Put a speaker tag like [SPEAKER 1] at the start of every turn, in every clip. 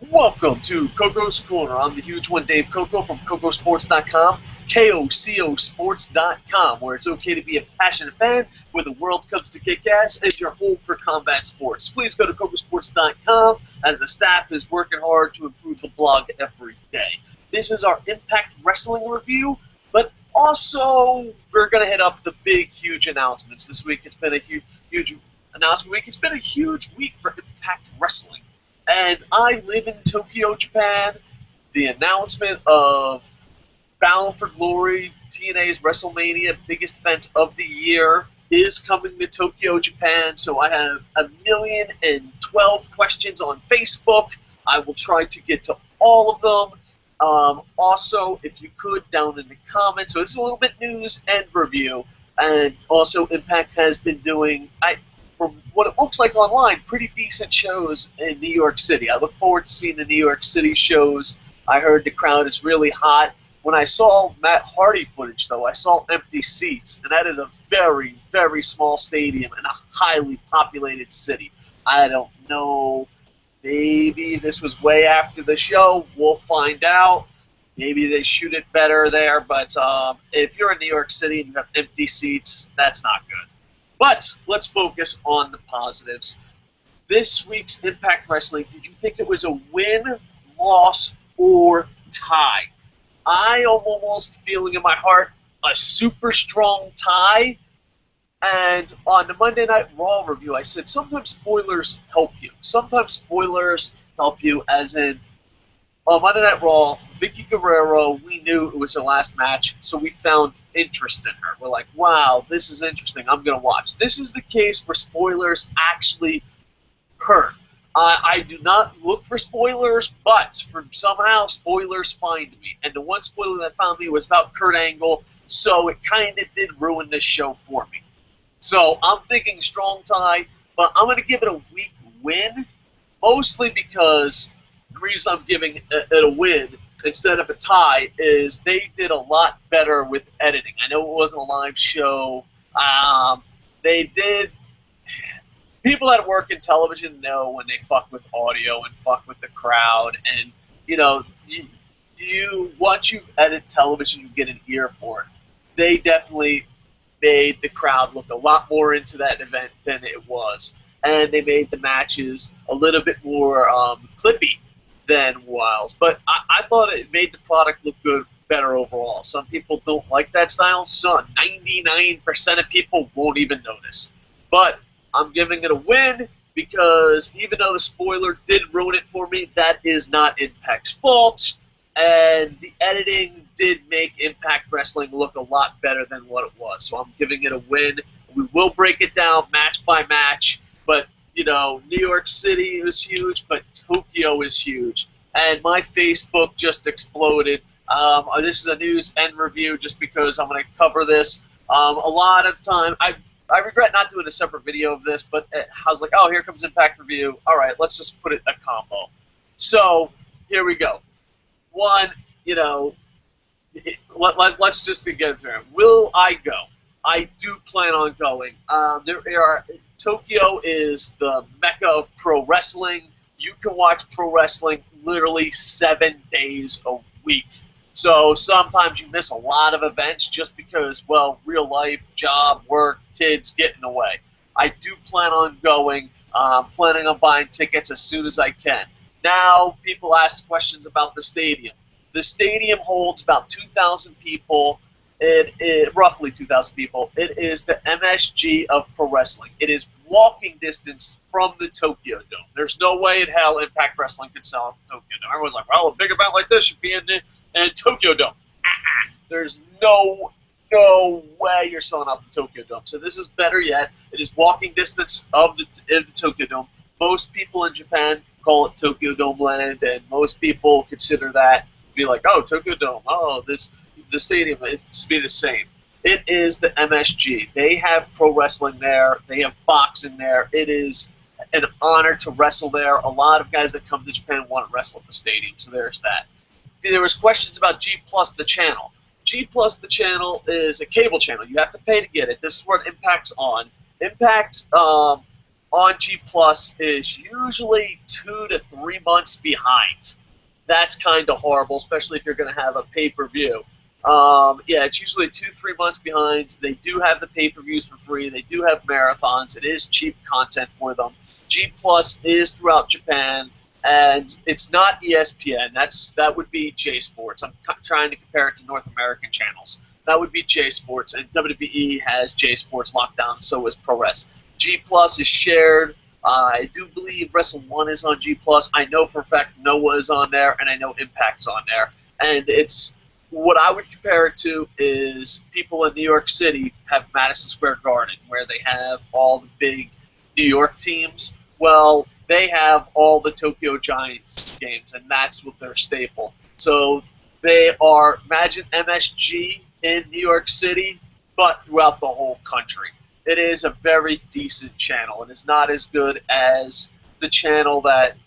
[SPEAKER 1] Welcome to Coco's Corner. I'm the huge one, Dave Coco from Kocosports.com, KOCOsports.com, where it's okay to be a passionate fan, where the world comes to kick ass, and your home for combat sports. Please go to Kocosports.com, as the staff is working hard to improve the blog every day. This is our Impact Wrestling review, but also we're going to hit up the big, huge announcements. This week it's been a huge announcement week. It's been a huge week for Impact Wrestling. And I live in Tokyo, Japan. The announcement of Bound for Glory, TNA's WrestleMania biggest event of the year, is coming to Tokyo, Japan. So I have 1,012 questions on Facebook. I will try to get to all of them. Also, if you could, down in the comments. So this is a little bit news and review. And also, Impact has been doing, from what it looks like online, pretty decent shows in New York City. I look forward to seeing the New York City shows. I heard the crowd is really hot. When I saw Matt Hardy footage, though, I saw empty seats, and that is a very, very small stadium in a highly populated city. I don't know. Maybe this was way after the show. We'll find out. Maybe they shoot it better there, but if you're in New York City and you have empty seats, that's not good. But let's focus on the positives. This week's Impact Wrestling, did you think it was a win, loss, or tie? I am almost feeling in my heart a super strong tie. And on the Monday Night Raw review, I said sometimes spoilers help you. Sometimes spoilers help you, as in on Monday Night Raw, Vicky Guerrero, we knew it was her last match, so we found interest in her. We're like, wow, this is interesting. I'm going to watch. This is the case where spoilers actually hurt. I do not look for spoilers, but somehow spoilers find me. And the one spoiler that found me was about Kurt Angle, so it kind of did ruin this show for me. So I'm thinking strong tie, but I'm going to give it a weak win, mostly because the reason I'm giving it a win instead of a tie is they did a lot better with editing. I know it wasn't a live show. They did. People that work in television know when they fuck with audio and fuck with the crowd. And, you know, you once you edit television, you get an ear for it. They definitely made the crowd look a lot more into that event than it was. And they made the matches a little bit more clippy than Wiles. But I thought it made the product look good, better overall. Some people don't like that style. Some 99% of people won't even notice. But I'm giving it a win because even though the spoiler did ruin it for me, that is not Impact's fault. And the editing did make Impact Wrestling look a lot better than what it was. So I'm giving it a win. We will break it down match by match, but you know, New York City is huge, but Tokyo is huge. And my Facebook just exploded. This is a news and review just because I'm going to cover this. A lot of time, I regret not doing a separate video of this, but I was like, oh, here comes Impact Review. All right, let's just put it in a combo. So here we go. One, you know, let's just get through it. Will I go? I do plan on going. Tokyo is the mecca of pro wrestling. You can watch pro wrestling literally 7 days a week. So sometimes you miss a lot of events just because, well, real life, job, work, kids get in the way. I do plan on going. Planning on buying tickets as soon as I can. Now, people ask questions about the stadium. The stadium holds about 2,000 people. Roughly 2,000 people. It is the MSG of pro wrestling. It is walking distance from the Tokyo Dome. There's no way in hell Impact Wrestling could sell out the Tokyo Dome. Everyone's like, well, a big event like this should be in the Tokyo Dome. There's no way you're selling out the Tokyo Dome. So this is better yet. It is walking distance of the Tokyo Dome. Most people in Japan call it Tokyo Dome Land, and most people consider that to be like, oh, Tokyo Dome. Oh, the stadium is to be the same. It is the MSG. They have pro wrestling there. They have boxing there. It is an honor to wrestle there. A lot of guys that come to Japan want to wrestle at the stadium, so there's that. There was questions about G Plus, the channel. G Plus, the channel, is a cable channel. You have to pay to get it. This is what Impact's on. Impact, on on G Plus is usually 2 to 3 months behind. That's kind of horrible, especially if you're going to have a pay-per-view. Yeah, it's usually 2-3 months behind. They do have the pay-per-views for free. They do have marathons. It is cheap content for them. G Plus is throughout Japan, and it's not ESPN. That would be J Sports. I'm trying to compare it to North American channels. That would be J Sports, and WWE has J Sports locked down. So is Pro Wrestling. G Plus is shared. I do believe Wrestle One is on G Plus. I know for a fact Noah is on there, and I know Impact's on there. And it's what I would compare it to is people in New York City have Madison Square Garden, where they have all the big New York teams. Well, they have all the Tokyo Giants games, and that's what their staple. So they are, imagine MSG in New York City, but throughout the whole country. It is a very decent channel. It is not as good as the channel that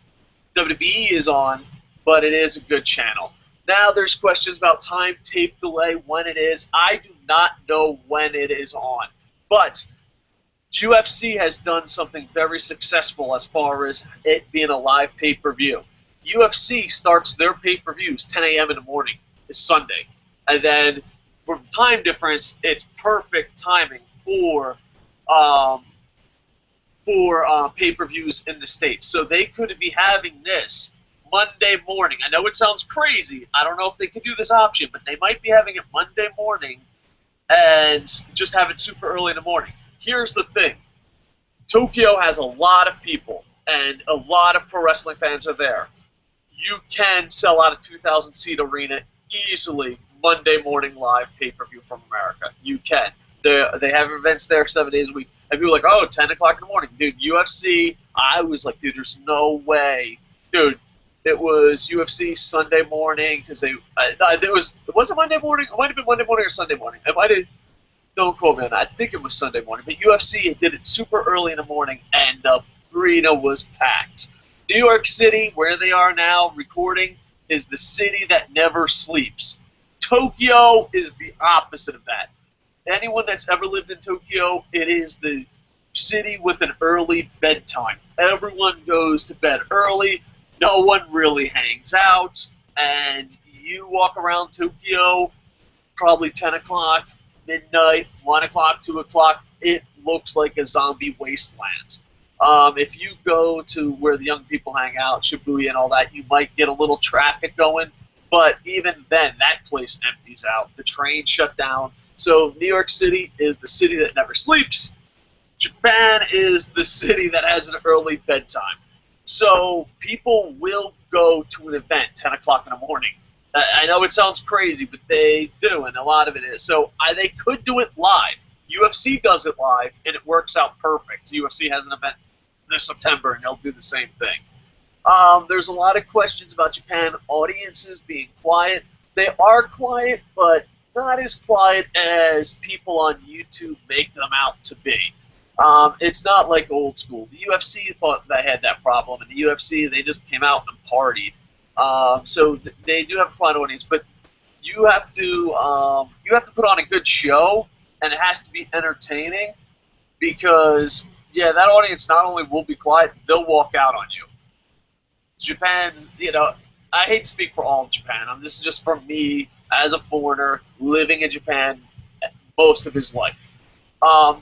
[SPEAKER 1] WWE is on, but it is a good channel. Now there's questions about time, tape delay, when it is. I do not know when it is on, but UFC has done something very successful as far as it being a live pay-per-view. UFC starts their pay-per-views 10 a.m. in the morning. It's Sunday. And then for time difference, it's perfect timing for pay-per-views in the States. So they could be having this Monday morning. I know it sounds crazy. I don't know if they could do this option, but they might be having it Monday morning and just have it super early in the morning. Here's the thing. Tokyo has a lot of people, and a lot of pro wrestling fans are there. You can sell out a 2,000-seat arena easily Monday morning live pay-per-view from America. You can. They have events there 7 days a week. And people are like, oh, 10 o'clock in the morning. Dude, UFC, I was like, dude, there's no way. Dude, it was UFC Sunday morning because was it Monday morning? It might have been Monday morning or Sunday morning. It might have, don't quote me on that. I think it was Sunday morning. But UFC did it super early in the morning, and the arena was packed. New York City, where they are now recording, is the city that never sleeps. Tokyo is the opposite of that. Anyone that's ever lived in Tokyo, it is the city with an early bedtime. Everyone goes to bed early. No one really hangs out. And you walk around Tokyo, probably 10 o'clock, midnight, 1 o'clock, 2 o'clock. It looks like a zombie wasteland. If you go to where the young people hang out, Shibuya and all that, you might get a little traffic going. But even then, that place empties out. The train shut down. So New York City is the city that never sleeps. Japan is the city that has an early bedtime. So people will go to an event 10 o'clock in the morning. I know it sounds crazy, but they do, and a lot of it is. So they could do it live. UFC does it live, and it works out perfect. UFC has an event this September, and they'll do the same thing. There's a lot of questions about Japan audiences being quiet. They are quiet, but not as quiet as people on YouTube make them out to be. It's not like old school. The UFC thought they had that problem, and the UFC, they just came out and partied. So they do have a quiet audience, but you have to put on a good show, and it has to be entertaining because, yeah, that audience not only will be quiet, they'll walk out on you. Japan, I hate to speak for all of Japan. This is just from me as a foreigner living in Japan most of his life.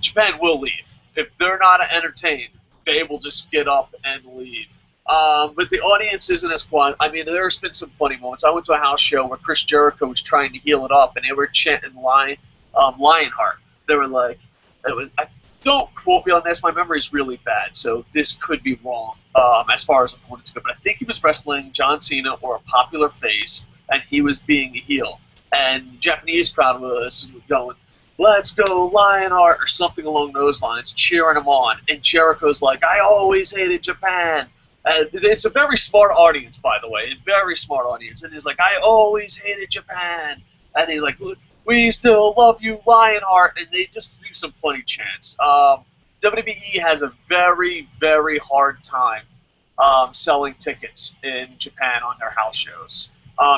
[SPEAKER 1] Japan will leave. If they're not entertained, they will just get up and leave. But the audience isn't as quiet. I mean, there's been some funny moments. I went to a house show where Chris Jericho was trying to heal it up, and they were chanting Lionheart. They were like, don't quote me on this. My memory's really bad, so this could be wrong as far as opponents go. But I think he was wrestling John Cena or a popular face, and he was being a heel. And the Japanese crowd was going, let's go Lionheart, or something along those lines, cheering him on. And Jericho's like, I always hated Japan. It's a very smart audience, by the way, a very smart audience. And he's like, I always hated Japan. And he's like, we still love you, Lionheart. And they just do some funny chants. WWE has a very, very hard time selling tickets in Japan on their house shows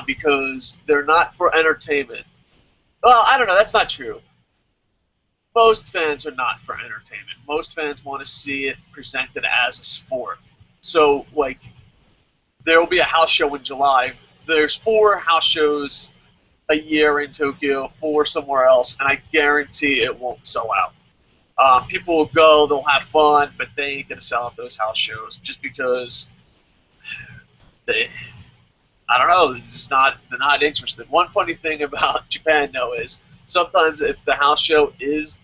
[SPEAKER 1] because they're not for entertainment. Well, I don't know. That's not true. most fans are not for entertainment. Most fans want to see it presented as a sport. So, like, there will be a house show in July. There's 4 house shows a year in Tokyo, 4 somewhere else, and I guarantee it won't sell out. People will go, they'll have fun, but they ain't gonna sell out those house shows just because they, I don't know, they're not interested. One funny thing about Japan though is sometimes if the house show is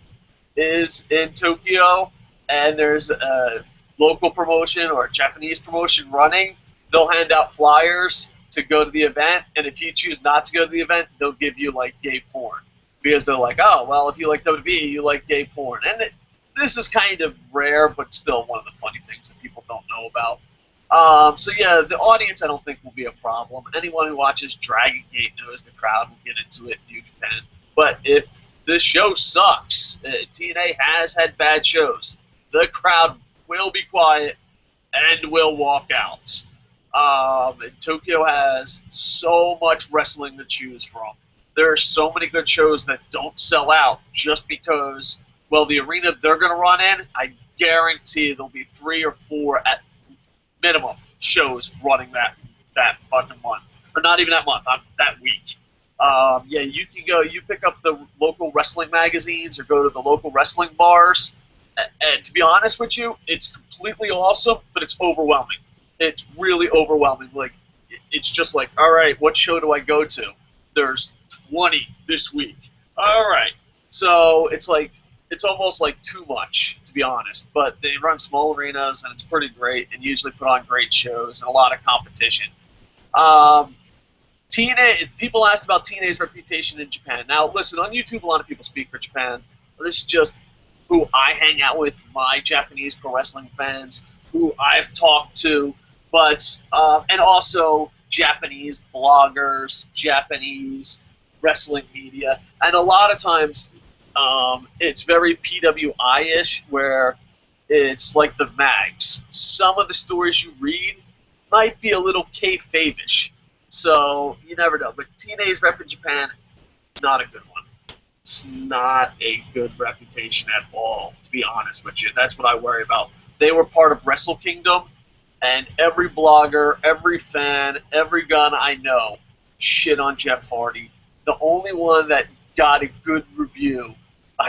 [SPEAKER 1] in Tokyo and there's a local promotion or a Japanese promotion running, they'll hand out flyers to go to the event, and if you choose not to go to the event, they'll give you like gay porn. Because they're like, oh, well, if you like WWE, you like gay porn. And this is kind of rare, but still one of the funny things that people don't know about. So, yeah, the audience I don't think will be a problem. Anyone who watches Dragon Gate knows the crowd will get into it in New Japan. But if this show sucks, TNA has had bad shows, the crowd will be quiet and will walk out. And Tokyo has so much wrestling to choose from. There are so many good shows that don't sell out just because, well, the arena they're going to run in, I guarantee there'll be 3 or 4 at minimum shows running that fucking month. Or not even that month, that week. Yeah, you can go, you pick up the local wrestling magazines or go to the local wrestling bars. And to be honest with you, it's completely awesome, but it's overwhelming. It's really overwhelming. Like, it's just like, all right, what show do I go to? There's 20 this week. All right. So it's like, it's almost like too much, to be honest. But they run small arenas, and it's pretty great, and usually put on great shows and a lot of competition. TNA, people asked about TNA's reputation in Japan. Now, listen, on YouTube, a lot of people speak for Japan. This is just who I hang out with, my Japanese pro wrestling fans, who I've talked to, but and also Japanese bloggers, Japanese wrestling media, and a lot of times it's very PWI-ish, where it's like the mags. Some of the stories you read might be a little kayfabe-ish, so you never know. But TNA's rep in Japan, not a good one. It's not a good reputation at all, to be honest with you. That's what I worry about. They were part of Wrestle Kingdom, and every blogger, every fan, every gun I know shit on Jeff Hardy. The only one that got a good review,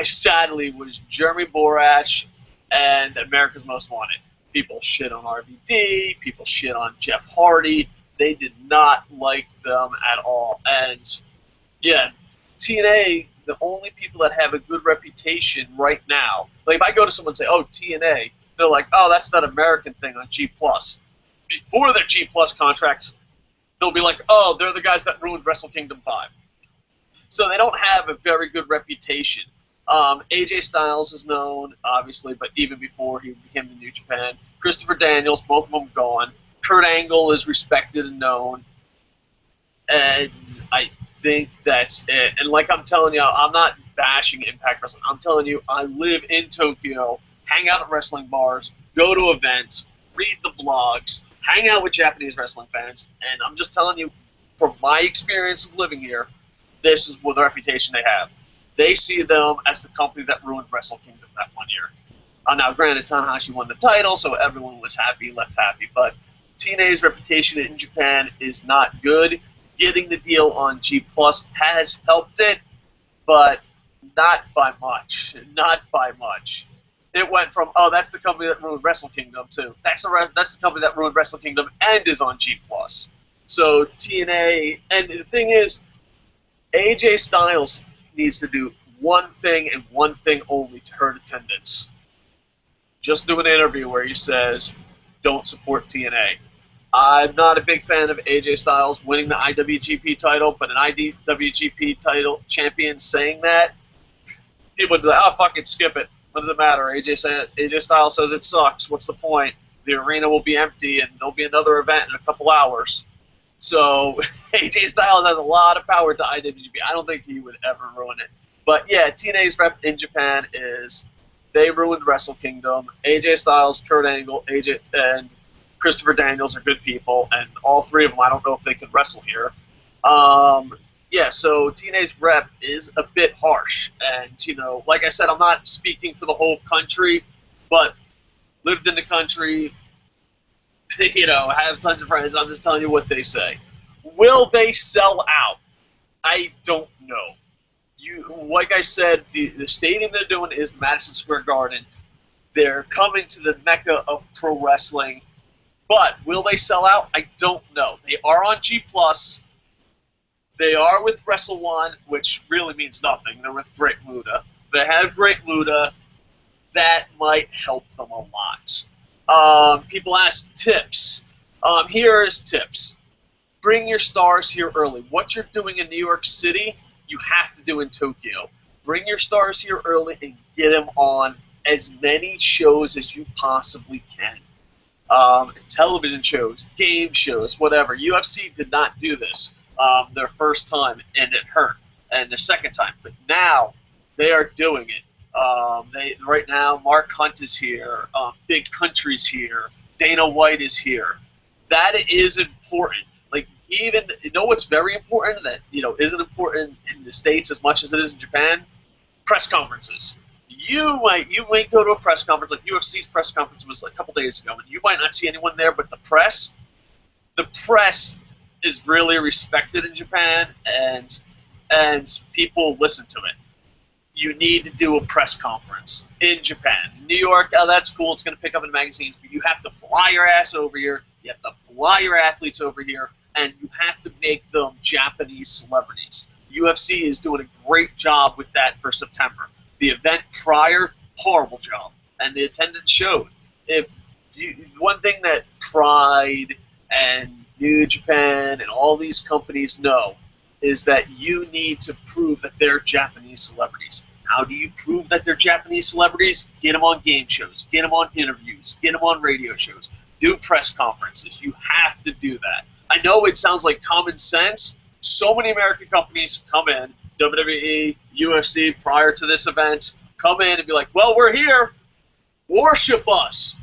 [SPEAKER 1] sadly, was Jeremy Borash and America's Most Wanted. People shit on RVD, people shit on Jeff Hardy. They did not like them at all. And, yeah, TNA, the only people that have a good reputation right now, like if I go to someone and say, oh, TNA, they're like, oh, that's that American thing on G+. Before their G+ contract, they'll be like, oh, they're the guys that ruined Wrestle Kingdom 5. So they don't have a very good reputation. AJ Styles is known, obviously, but even before he became the New Japan. Christopher Daniels, both of them gone. Kurt Angle is respected and known. And I think that's it. And like I'm telling you, I'm not bashing Impact Wrestling. I'm telling you, I live in Tokyo, hang out at wrestling bars, go to events, read the blogs, hang out with Japanese wrestling fans, and I'm just telling you, from my experience of living here, this is what the reputation they have. They see them as the company that ruined Wrestle Kingdom that one year. Now, granted, Tanahashi won the title, so everyone was happy, left happy, but TNA's reputation in Japan is not good. Getting the deal on G+ has helped it, but not by much. Not by much. It went from, oh, that's the company that ruined Wrestle Kingdom, to that's the company that ruined Wrestle Kingdom and is on G+. So TNA, and the thing is, AJ Styles needs to do one thing and one thing only to hurt attendance. Just do an interview where he says, don't support TNA. I'm not a big fan of AJ Styles winning the IWGP title, but an IWGP title champion saying that, people would be like, oh, fuck it, skip it. What does it matter? AJ Styles says it sucks. What's the point? The arena will be empty, and there'll be another event in a couple hours. So AJ Styles has a lot of power to IWGP. I don't think he would ever ruin it. But yeah, TNA's rep in Japan is they ruined Wrestle Kingdom. AJ Styles, Kurt Angle, and Christopher Daniels are good people, and all 3 of them, I don't know if they could wrestle here. Yeah, so TNA's rep is a bit harsh. And, like I said, I'm not speaking for the whole country, but lived in the country, have tons of friends. I'm just telling you what they say. Will they sell out? I don't know. Like I said, the stadium they're doing is Madison Square Garden. They're coming to the mecca of pro wrestling, but will they sell out? I don't know. They are on G Plus. They are with Wrestle One, which really means nothing. They're with Great Muda. They have Great Muda. That might help them a lot. People ask tips. Here is tips. Bring your stars here early. What you're doing in New York City, you have to do in Tokyo. Bring your stars here early and get them on as many shows as you possibly can. Television shows, game shows, whatever. UFC did not do this their first time, and it hurt, and their second time. But now they are doing it. They right now, Mark Hunt is here, Big Country's here, Dana White is here. That is important. Like even what's very important that isn't important in the States as much as it is in Japan. Press conferences. You might go to a press conference like UFC's press conference was like a couple days ago, and you might not see anyone there, but the press is really respected in Japan, and people listen to it. You need to do a press conference in Japan. New York, that's cool. It's going to pick up in magazines, but you have to fly your ass over here. You have to fly your athletes over here, and you have to make them Japanese celebrities. UFC is doing a great job with that for September. The event prior, horrible job, and the attendance showed. One thing that Pride and New Japan and all these companies know is that you need to prove that they're Japanese celebrities. How do you prove that they're Japanese celebrities? Get them on game shows, get them on interviews, get them on radio shows, do press conferences. You have to do that. I know it sounds like common sense. So many American companies come in, WWE, UFC, prior to this event, come in and be like, well, we're here, worship us.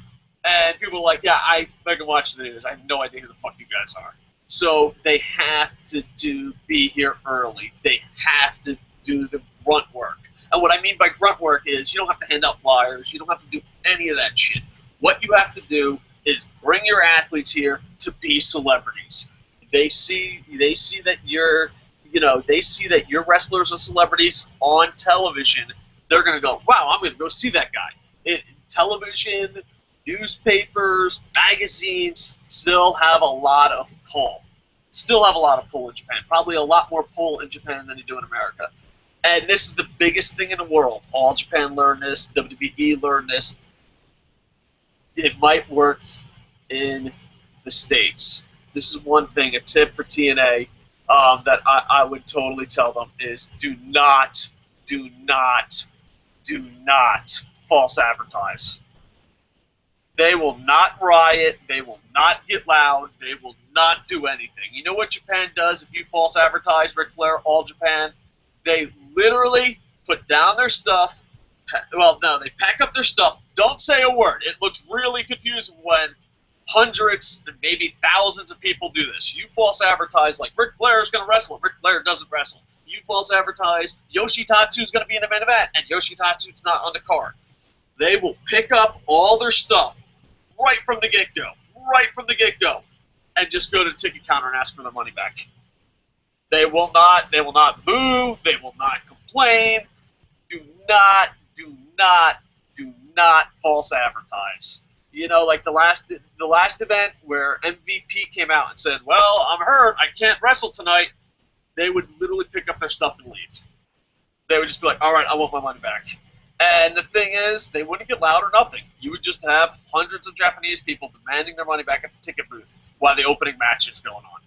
[SPEAKER 1] And people are like, yeah, I can watch the news. I have no idea who the fuck you guys are. So they have to be here early. They have to do the grunt work. And what I mean by grunt work is you don't have to hand out flyers. You don't have to do any of that shit. What you have to do is bring your athletes here to be celebrities. They see that they see that your wrestlers are celebrities on television. They're going to go, wow, I'm going to go see that guy. Television, newspapers, magazines still have a lot of pull. Still have a lot of pull in Japan. Probably a lot more pull in Japan than they do in America. And this is the biggest thing in the world. All Japan learned this. WWE learned this. It might work in the States. This is one thing, a tip for TNA that I would totally tell them is do not false advertise. They will not riot. They will not get loud. They will not do anything. You know what Japan does if you false advertise Ric Flair, All Japan? They literally put down their stuff. Well, no, they pack up their stuff. Don't say a word. It looks really confusing when hundreds and maybe thousands of people do this. You false advertise like Ric Flair is going to wrestle. Ric Flair doesn't wrestle. You false advertise Yoshitatsu is going to be in the main event, and Yoshitatsu's not on the card. They will pick up all their stuff right from the get-go, and just go to the ticket counter and ask for their money back. They will not boo. They will not complain. Do not false advertise. Like the last event where MVP came out and said, well, I'm hurt, I can't wrestle tonight, they would literally pick up their stuff and leave. They would just be like, all right, I want my money back. And the thing is, they wouldn't get loud or nothing. You would just have hundreds of Japanese people demanding their money back at the ticket booth while the opening match is going on.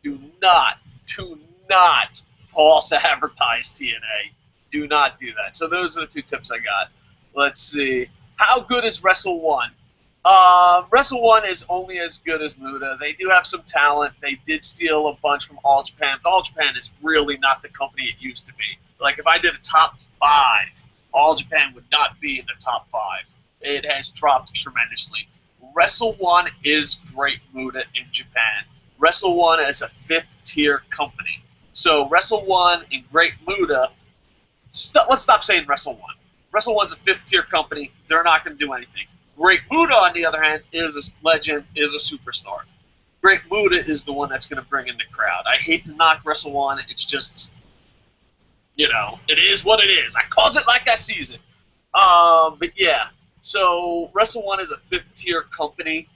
[SPEAKER 1] Do not false advertise TNA. Do not do that. So those are the two tips I got. Let's see. How good is Wrestle One? Wrestle One is only as good as Muda. They do have some talent. They did steal a bunch from All Japan, but All Japan is really not the company it used to be. Like if I did a top 5, All Japan would not be in the top 5. It has dropped tremendously. Wrestle One is Great Muda in Japan. Wrestle One is a 5th tier company. So Wrestle One and Great Muta. Let's stop saying Wrestle One. Wrestle One's a fifth-tier company. They're not going to do anything. Great Muta, on the other hand, is a legend, is a superstar. Great Muta is the one that's going to bring in the crowd. I hate to knock Wrestle One. It's just, it is what it is. I calls it like I sees it. But yeah, so Wrestle One is a fifth-tier company,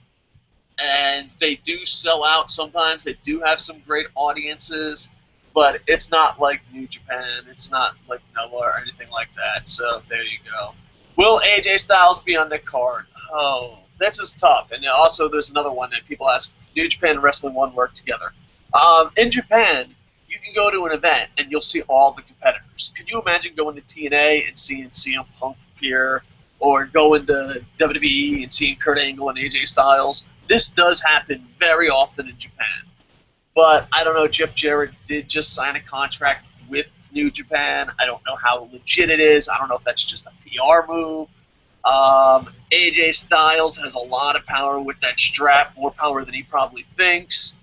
[SPEAKER 1] and they do sell out sometimes. They do have some great audiences, but it's not like New Japan. It's not like Noah or anything like that. So there you go. Will AJ Styles be on the card? Oh, this is tough. And also, there's another one that people ask: New Japan and Wrestling One work together. In Japan, you can go to an event and you'll see all the competitors. Can you imagine going to TNA and seeing CM Punk appear, or going to WWE and seeing Kurt Angle and AJ Styles? This does happen very often in Japan. But I don't know, Jeff Jarrett did just sign a contract with New Japan. I don't know how legit it is. I don't know if that's just a PR move. AJ Styles has a lot of power with that strap, more power than he probably thinks.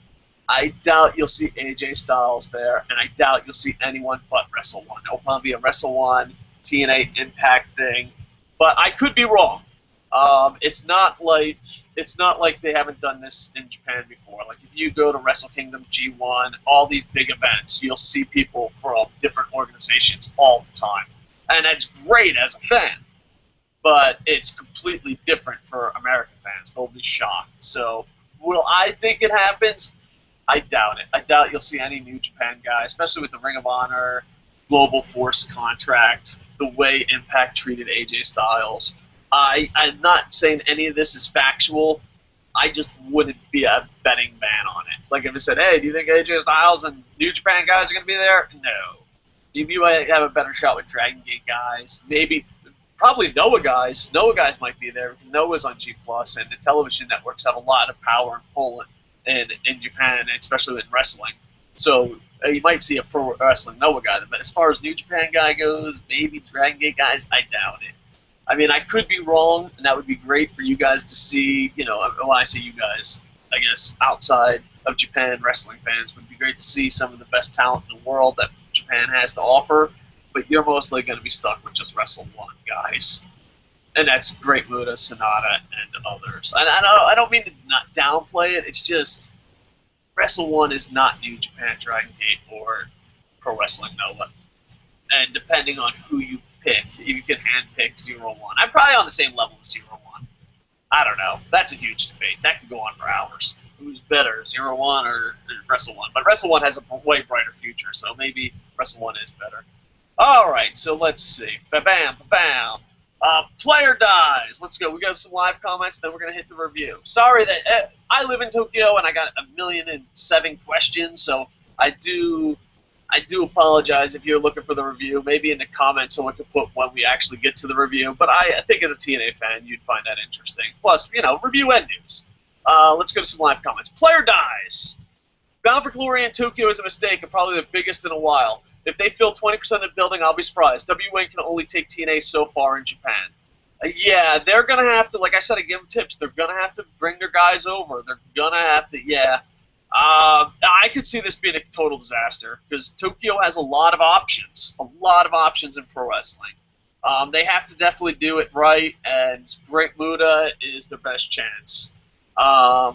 [SPEAKER 1] I doubt you'll see AJ Styles there, and I doubt you'll see anyone but Wrestle One. It'll probably be a Wrestle One, TNA Impact thing, but I could be wrong. It's not like they haven't done this in Japan before. Like if you go to Wrestle Kingdom, G1, all these big events, you'll see people from different organizations all the time, and that's great as a fan. But it's completely different for American fans. They'll be shocked. So will I think it happens? I doubt it. I doubt you'll see any New Japan guy, especially with the Ring of Honor Global Force contract, the way Impact treated AJ Styles. I'm not saying any of this is factual. I just wouldn't be a betting man on it. Like if I said, hey, do you think AJ Styles and New Japan guys are going to be there? No. You might have a better shot with Dragon Gate guys. Maybe, probably Noah guys. Noah guys might be there because Noah's on G+, and the television networks have a lot of power and pull in Japan, especially in wrestling. So you might see a pro wrestling Noah guy. But as far as New Japan guy goes, maybe Dragon Gate guys, I doubt it. I mean, I could be wrong, and that would be great for you guys to see. When I say you guys, I guess outside of Japan, wrestling fans, would be great to see some of the best talent in the world that Japan has to offer. But you're mostly going to be stuck with just Wrestle One guys. And that's Great Muta, Sonata, and others. And I don't mean to not downplay it. It's just Wrestle One is not New Japan, Dragon Gate, or Pro Wrestling Noah. And depending on who you pick, you can handpick 0-1. I'm probably on the same level as 0-1. I don't know. That's a huge debate. That could go on for hours. Who's better, 0-1 or Wrestle One? But Wrestle One has a way brighter future, so maybe Wrestle One is better. All right, so let's see. Ba-bam, ba-bam. Player dies. Let's go. We got some live comments, then we're going to hit the review. Sorry that I live in Tokyo, and I got 1,000,007 questions, so I do apologize if you're looking for the review. Maybe in the comments someone could put when we actually get to the review, but I think as a TNA fan, you'd find that interesting. Plus, review and news. Let's go to some live comments. Player dies. Bound for Glory in Tokyo is a mistake and probably the biggest in a while. If they fill 20% of the building, I'll be surprised. WN can only take TNA so far in Japan. Yeah, they're going to have to, like I said, I give them tips. They're going to have to bring their guys over. They're going to have to, yeah. I could see this being a total disaster because Tokyo has a lot of options in pro wrestling. They have to definitely do it right, and Great Muta is their best chance. All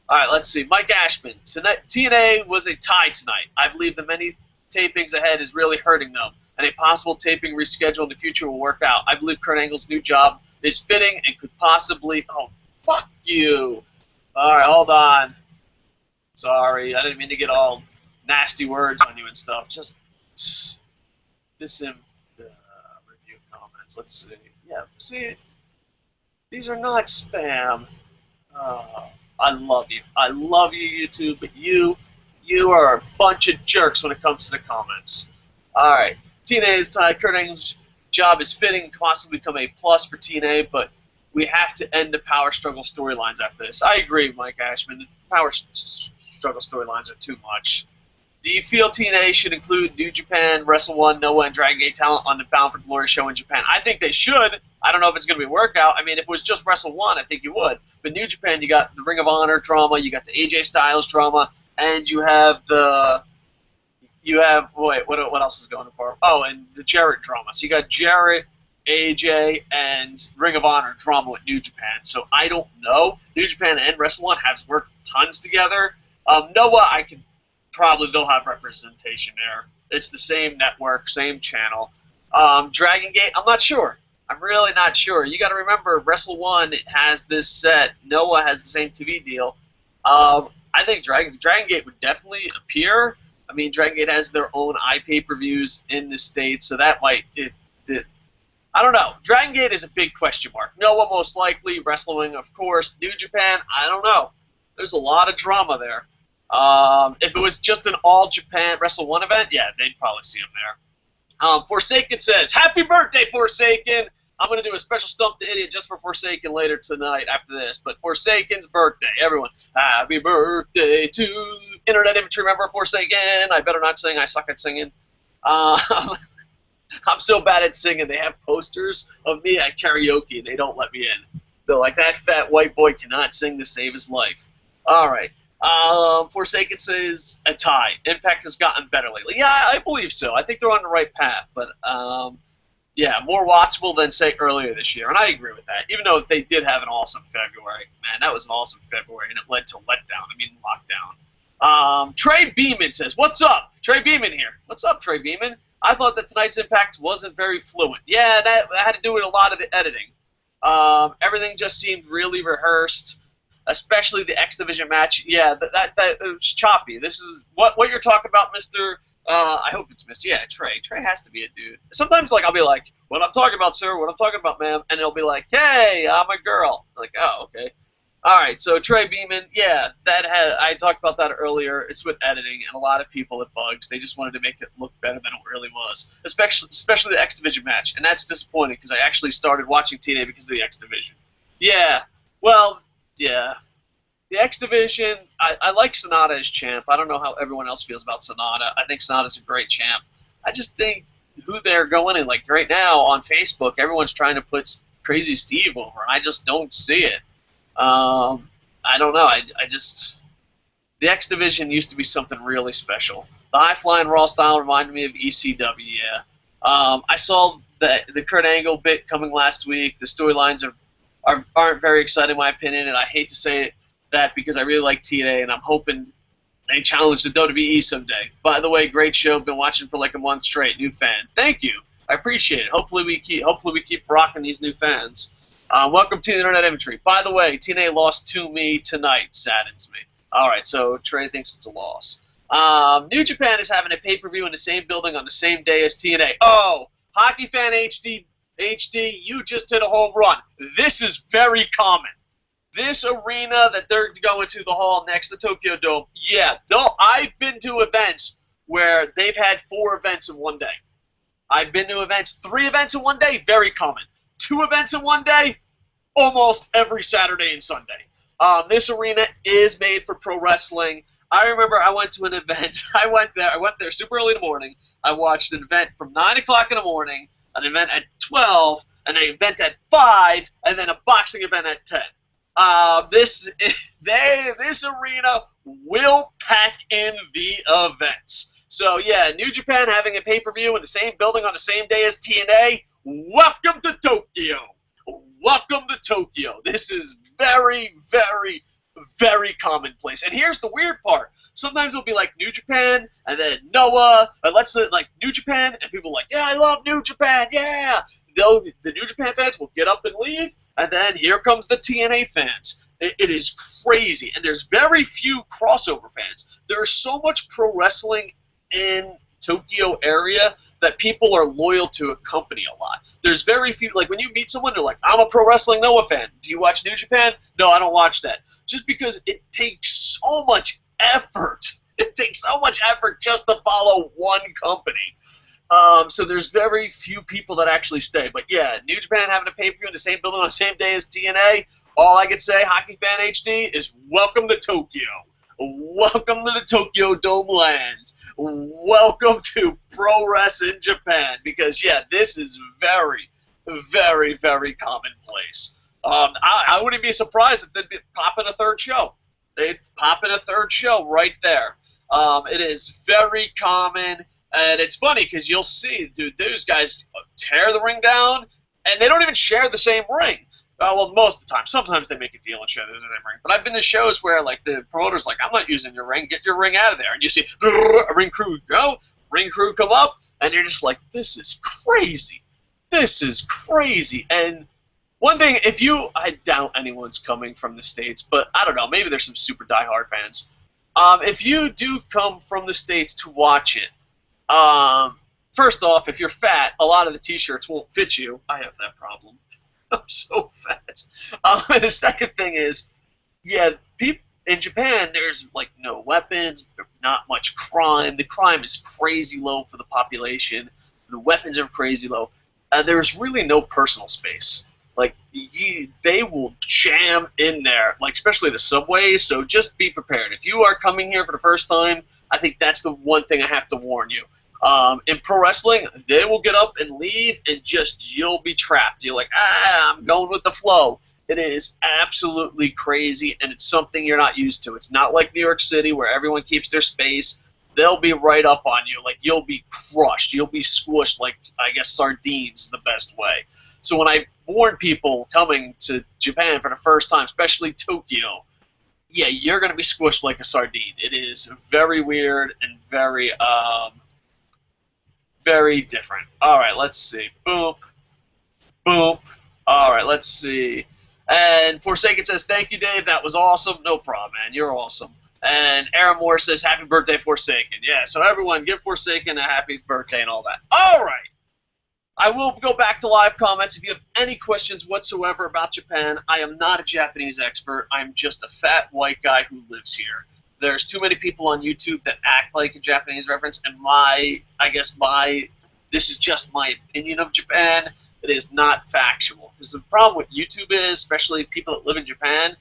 [SPEAKER 1] right, let's see. Mike Ashman. TNA was a tie tonight. I believe the many tapings ahead is really hurting them, and a possible taping reschedule in the future will work out. I believe Kurt Angle's new job is fitting and could possibly... Oh, fuck you! All right, hold on. Sorry, I didn't mean to get all nasty words on you and stuff. Just this in the review comments. Let's see. Yeah, see, these are not spam. I love you. I love you, YouTube, but you are a bunch of jerks when it comes to the comments. All right, TNA's tied. Kurt Angle's job is fitting and possibly become a plus for TNA, but we have to end the power struggle storylines after this. I agree, Mike Ashman. The power struggle storylines are too much. Do you feel TNA should include New Japan, Wrestle One, Noah, and Dragon Gate talent on the Bound for Glory show in Japan? I think they should. I don't know if it's going to be a workout. I mean, if it was just Wrestle One, I think you would. But New Japan, you got the Ring of Honor drama, you got the AJ Styles drama, and you have the you have, wait, what else is going for? Oh, and the Jarrett drama. So you got Jarrett, AJ, and Ring of Honor drama with New Japan. So I don't know. New Japan and Wrestle One have worked tons together. Noah, I could probably, they'll have representation there. It's the same network, same channel. Dragon Gate, I'm not sure. I'm really not sure. You got to remember, Wrestle One has this set. Noah has the same TV deal. I think Dragon Gate would definitely appear. I mean, Dragon Gate has their own pay-per-views in the States, so that might... I don't know. Dragon Gate is a big question mark. Noah, most likely. Wrestling, of course. New Japan, I don't know. There's a lot of drama there. If it was just an all-Japan Wrestle One event, yeah, they'd probably see him there. Forsaken says, happy birthday, Forsaken! I'm going to do a special Stump the Idiot just for Forsaken later tonight after this. But Forsaken's birthday. Everyone, happy birthday to Internet Infantry member Forsaken. I better not sing. I suck at singing. I'm so bad at singing. They have posters of me at karaoke, and they don't let me in. They're like, that fat white boy cannot sing to save his life. All right. Forsaken says a tie. Impact has gotten better lately. Yeah, I believe so. I think they're on the right path. But, yeah, more watchable than, say, earlier this year. And I agree with that. Even though they did have an awesome February. Man, that was an awesome February, and it led to letdown. I mean, lockdown. Trey Beeman says, what's up? Trey Beeman here. What's up, Trey Beeman? I thought that tonight's Impact wasn't very fluent. Yeah, that had to do with a lot of the editing. Everything just seemed really rehearsed, especially the X Division match. Yeah, that it was choppy. This is what you're talking about, Mr. I hope it's Mr. Yeah, Trey. Trey has to be a dude. Sometimes, like, I'll be like, what I'm talking about, sir, what I'm talking about, ma'am, and it'll be like, hey, I'm a girl. I'm like, oh, okay. All right, so Trey Beeman, yeah, I talked about that earlier. It's with editing, and a lot of people it bugs. They just wanted to make it look better than it really was, especially the X Division match, and that's disappointing because I actually started watching TNA because of the X Division. Yeah, well, yeah. The X Division, I like Sonata as champ. I don't know how everyone else feels about Sonata. I think Sonata's a great champ. I just think who they're going in, like right now on Facebook, everyone's trying to put Crazy Steve over, and I just don't see it. I don't know. I just the X Division used to be something really special. The high flying Raw style reminded me of ECW. Yeah, I saw the Kurt Angle bit coming last week. The storylines aren't very exciting in my opinion, and I hate to say that because I really like TNA, and I'm hoping they challenge the WWE someday. By the way, great show. Been watching for like a month straight. New fan. Thank you. I appreciate it. Hopefully we keep rocking these new fans. Welcome to the Internet Infantry. By the way, TNA lost to me tonight. Saddens me. All right, so Trey thinks it's a loss. New Japan is having a pay-per-view in the same building on the same day as TNA. Oh, Hockey Fan HD, you just hit a home run. This is very common. This arena that they're going to, the hall next to Tokyo Dome, yeah, I've been to events where they've had 4 events in one day. I've been to events, 3 events in one day, very common. 2 events in one day, almost every Saturday and Sunday. This arena is made for pro wrestling. I remember I went to an event. I went there super early in the morning. I watched an event from 9 o'clock in the morning, an event at 12, an event at 5, and then a boxing event at 10. This arena will pack in the events. So yeah, New Japan having a pay-per-view in the same building on the same day as TNA. Welcome to Tokyo. Welcome to Tokyo. This is very, very, very commonplace. And here's the weird part. Sometimes it'll be like New Japan, and then Noah, and let's say like New Japan, and people are like, yeah, I love New Japan, yeah. The New Japan fans will get up and leave, and then here comes the TNA fans. It is crazy, and there's very few crossover fans. There's so much pro wrestling in Tokyo area that people are loyal to a company a lot. There's very few, like when you meet someone, they're like, I'm a pro wrestling Noah fan. Do you watch New Japan? No, I don't watch that. Just because it takes so much effort. It takes so much effort just to follow one company. So there's very few people that actually stay. But yeah, New Japan having a pay-per-view in the same building on the same day as TNA, all I could say, Hockey Fan HD, is welcome to Tokyo. Welcome to the Tokyo Dome land. Welcome to Pro Wrestling Japan. Because, yeah, this is very, very, very commonplace. I wouldn't be surprised if they'd pop in a third show. They'd pop in a third show right there. It is very common, and it's funny because you'll see, dude, those guys tear the ring down, and they don't even share the same ring. Well, most of the time. Sometimes they make a deal and share the same ring. But I've been to shows where, like, the promoter's like, I'm not using your ring. Get your ring out of there. And you see a ring crew go, ring crew come up, and you're just like, this is crazy. This is crazy. And one thing, I doubt anyone's coming from the States, but I don't know, maybe there's some super diehard fans. If you do come from the States to watch it, first off, if you're fat, a lot of the t-shirts won't fit you. I have that problem. I'm so fat. And the second thing is, yeah, people in Japan, there's like no weapons, not much crime. The crime is crazy low for the population. The weapons are crazy low. There's really no personal space. Like, they will jam in there, like especially the subways. So just be prepared. If you are coming here for the first time, I think that's the one thing I have to warn you. In pro wrestling, they will get up and leave, and you'll be trapped. You're like, I'm going with the flow. It is absolutely crazy, and it's something you're not used to. It's not like New York City where everyone keeps their space. They'll be right up on you. Like, you'll be crushed. You'll be squished like, I guess, sardines the best way. So when I warn people coming to Japan for the first time, especially Tokyo, yeah, you're going to be squished like a sardine. It is very weird and very different. All right, let's see. Boop. Boop. All right, let's see. And Forsaken says, thank you, Dave. That was awesome. No problem, man. You're awesome. And Aaron Moore says, happy birthday, Forsaken. Yeah, so everyone, give Forsaken a happy birthday and all that. All right. I will go back to live comments. If you have any questions whatsoever about Japan, I am not a Japanese expert. I'm just a fat white guy who lives here. There's too many people on YouTube that act like a Japanese reference, and this is just my opinion of Japan. It is not factual. Because the problem with YouTube is, especially people that live in Japan,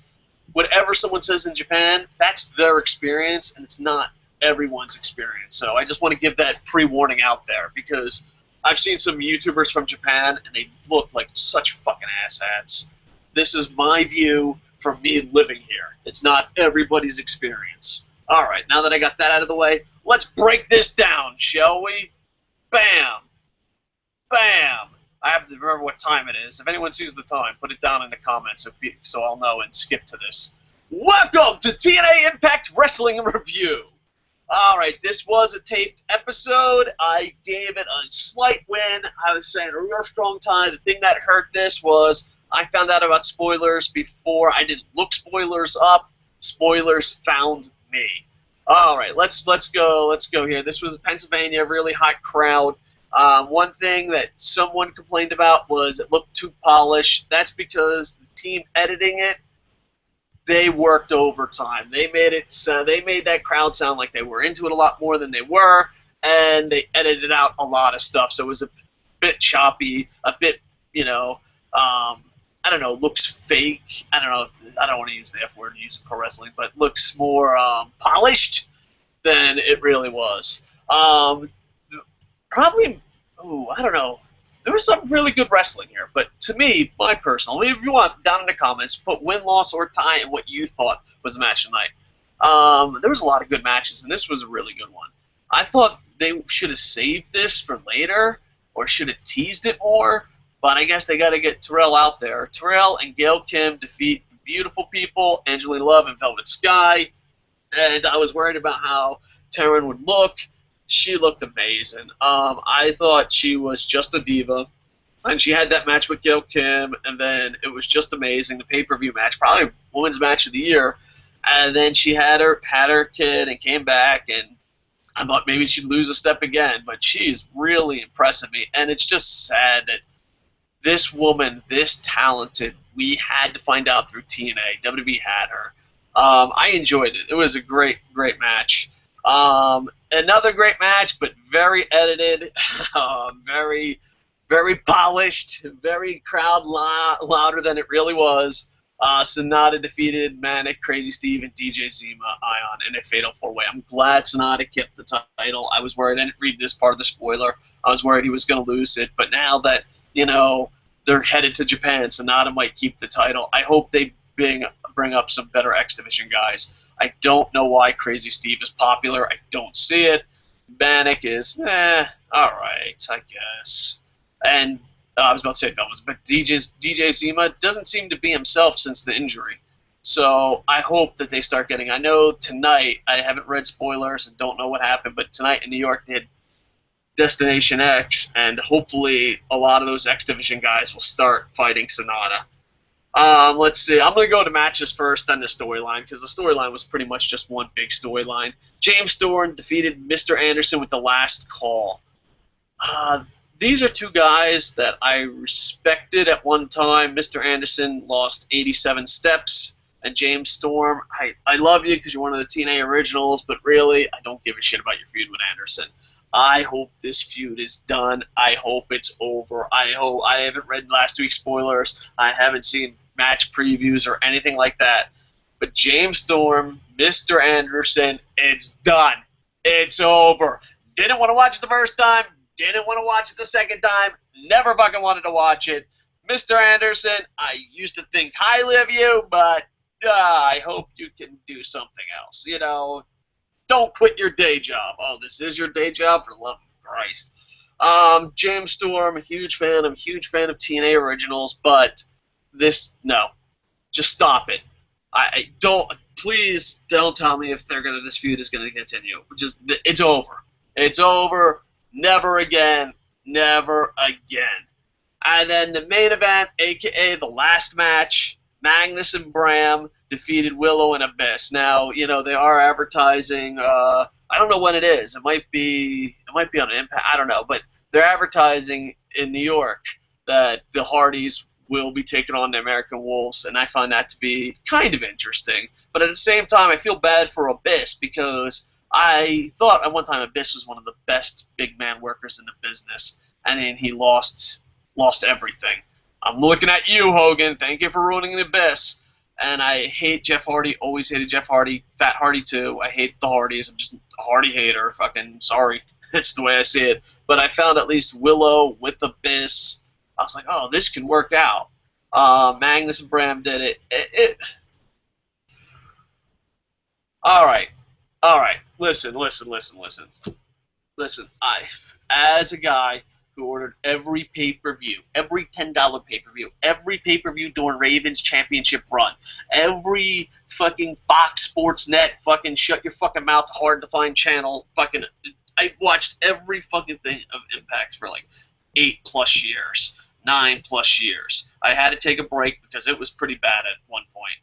[SPEAKER 1] whatever someone says in Japan, that's their experience, and it's not everyone's experience. So I just want to give that pre-warning out there, because I've seen some YouTubers from Japan, and they look like such fucking asshats. This is my view from me living here. It's not everybody's experience. All right, now that I got that out of the way, let's break this down, shall we? Bam. Bam. I have to remember what time it is. If anyone sees the time, put it down in the comments so I'll know and skip to this. Welcome to TNA Impact Wrestling Review. All right, this was a taped episode. I gave it a slight win. I was saying a real strong time. The thing that hurt this was I found out about spoilers before I didn't look spoilers up. Spoilers found me. All right, let's go here. This was Pennsylvania, really hot crowd. One thing that someone complained about was it looked too polished. That's because the team editing it, they worked overtime. They made that crowd sound like they were into it a lot more than they were, and they edited out a lot of stuff. So it was a bit choppy, a bit, I don't know, looks fake. I don't know. I don't want to use the F word and use pro wrestling, but looks more polished than it really was. Probably, I don't know. There was some really good wrestling here, but to me, my personal, if you want, down in the comments, put win, loss, or tie and what you thought was the match tonight. There was a lot of good matches, and this was a really good one. I thought they should have saved this for later, or should have teased it more, but I guess they got to get Terrell out there. Terrell and Gail Kim defeat the Beautiful People, Angelina Love and Velvet Sky, and I was worried about how Taryn would look. She looked amazing. I thought she was just a diva, and she had that match with Gail Kim, and then it was just amazing. The pay-per-view match, probably women's match of the year, and then she had her kid and came back, and I thought maybe she'd lose a step again, but she's really impressing me, and it's just sad that this woman, this talented, we had to find out through TNA. WWE had her. I enjoyed it. It was a great, great match. Another great match, but very edited, very, very polished, very crowd louder than it really was. Sonata defeated Manic, Crazy Steve, and DJ Zima Ion in a fatal four-way. I'm glad Sonata kept the title. I was worried. I didn't read this part of the spoiler. I was worried he was going to lose it. But now that, they're headed to Japan, Sonata might keep the title. I hope they bring up some better X Division guys. I don't know why Crazy Steve is popular. I don't see it. Manic is, all right, I guess. And I was about to say Velvet, but DJ Zima doesn't seem to be himself since the injury. So I hope that they start getting. I know tonight, I haven't read spoilers and don't know what happened, but tonight in New York they had Destination X, and hopefully a lot of those X Division guys will start fighting Sonata. Let's see. I'm going to go to matches first, then the storyline, because the storyline was pretty much just one big storyline. James Storm defeated Mr. Anderson with the last call. These are two guys that I respected at one time. Mr. Anderson lost 87 steps, and James Storm, I love you because you're one of the TNA originals, but really, I don't give a shit about your feud with Anderson. I hope this feud is done. I hope it's over. I haven't read last week's spoilers. I haven't seen match previews or anything like that. But James Storm, Mr. Anderson, it's done. It's over. Didn't want to watch it the first time. Didn't want to watch it the second time. Never fucking wanted to watch it. Mr. Anderson, I used to think highly of you, but I hope you can do something else. You know, don't quit your day job. Oh, this is your day job? For the love of Christ. James Storm, a huge fan. I'm a huge fan of TNA originals, but no. Just stop it. I don't. Please don't tell me if this feud is gonna continue. It's over. It's over. Never again. Never again. And then the main event, aka the last match, Magnus and Bram defeated Willow and Abyss. Now, you know, they are advertising, I don't know when it is. It might be on Impact, I don't know, but they're advertising in New York that the Hardys will be taking on the American Wolves, and I find that to be kind of interesting. But at the same time, I feel bad for Abyss because I thought at one time Abyss was one of the best big man workers in the business, and then he lost everything. I'm looking at you, Hogan. Thank you for ruining the Abyss. And I hate Jeff Hardy. Always hated Jeff Hardy. Fat Hardy, too. I hate the Hardys. I'm just a Hardy hater. Fucking sorry. That's the way I see it. But I found at least Willow with Abyss. I was like, oh, this can work out. Magnus and Bram did it. All right. Listen. As a guy who ordered every pay-per-view, every $10 pay-per-view, every pay-per-view during Ravens championship run, every fucking Fox Sports Net fucking shut your fucking mouth hard to find channel fucking, I watched every fucking thing of Impact for like 8+ years, 9+ years. I had to take a break because it was pretty bad at one point.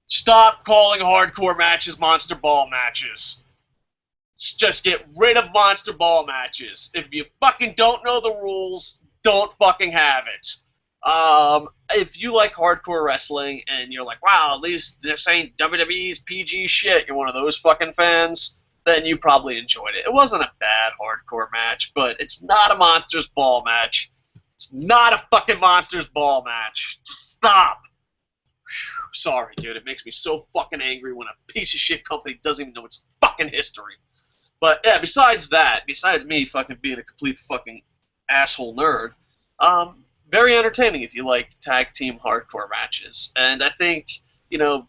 [SPEAKER 1] Stop calling hardcore matches Monster Ball matches. Just get rid of Monster Ball matches. If you fucking don't know the rules, don't fucking have it. If you like hardcore wrestling and you're like, wow, at least they're saying WWE's PG shit, you're one of those fucking fans, then you probably enjoyed it. It wasn't a bad hardcore match, but it's not a Monsters Ball match. It's not a fucking Monsters Ball match. Stop. Whew, sorry, dude. It makes me so fucking angry when a piece of shit company doesn't even know its fucking history. But yeah, besides me fucking being a complete fucking asshole nerd, very entertaining if you like tag team hardcore matches. And I think, you know,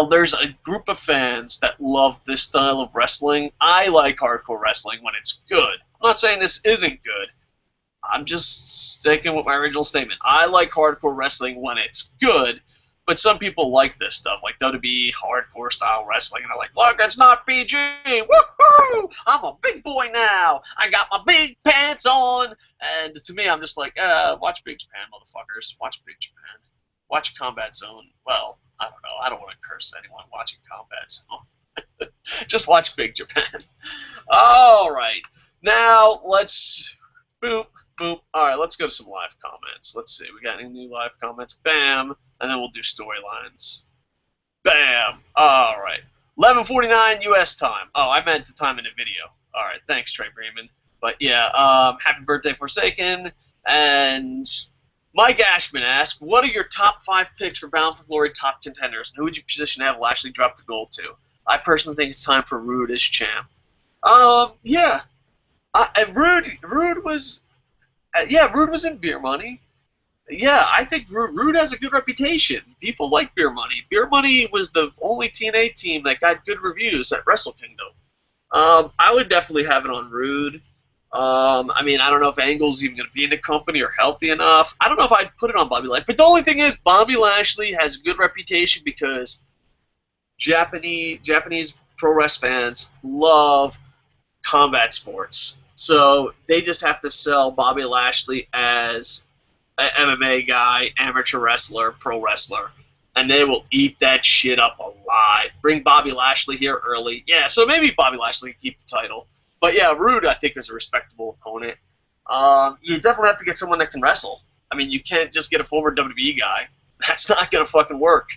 [SPEAKER 1] there's a group of fans that love this style of wrestling. I like hardcore wrestling when it's good. I'm not saying this isn't good. I'm just sticking with my original statement. I like hardcore wrestling when it's good. But some people like this stuff, like WWE hardcore style wrestling, and they're like, look, it's not PG! Woohoo! I'm a big boy now! I got my big pants on! And to me, I'm just like, watch Big Japan, motherfuckers. Watch Big Japan. Watch Combat Zone. Well, I don't know. I don't want to curse anyone watching Combat Zone. Just watch Big Japan. Alright. Now, let's... Boop. Boop. Alright, let's go to some live comments. Let's see. We got any new live comments? Bam. And then we'll do storylines. Bam. Alright. 11:49 U.S. time. Oh, I meant the time in the video. Alright, thanks, Trey Bremen. But yeah, happy birthday, Forsaken. And Mike Ashman asks, what are your top 5 picks for Bound for Glory top contenders? And who would you position to have Lashley drop the gold to? I personally think it's time for Rude as champ. Yeah. Rude was... Rude was in Beer Money. Yeah, I think Rude has a good reputation. People like Beer Money. Beer Money was the only TNA team that got good reviews at Wrestle Kingdom. I would definitely have it on Rude. I mean, I don't know if Angle's even going to be in the company or healthy enough. I don't know if I'd put it on Bobby Lashley. But the only thing is, Bobby Lashley has a good reputation because Japanese pro wrestling fans love combat sports. So they just have to sell Bobby Lashley as an MMA guy, amateur wrestler, pro wrestler, and they will eat that shit up alive. Bring Bobby Lashley here early. Yeah, so maybe Bobby Lashley can keep the title. But yeah, Rude, I think, is a respectable opponent. You definitely have to get someone that can wrestle. I mean, you can't just get a former WWE guy. That's not going to fucking work.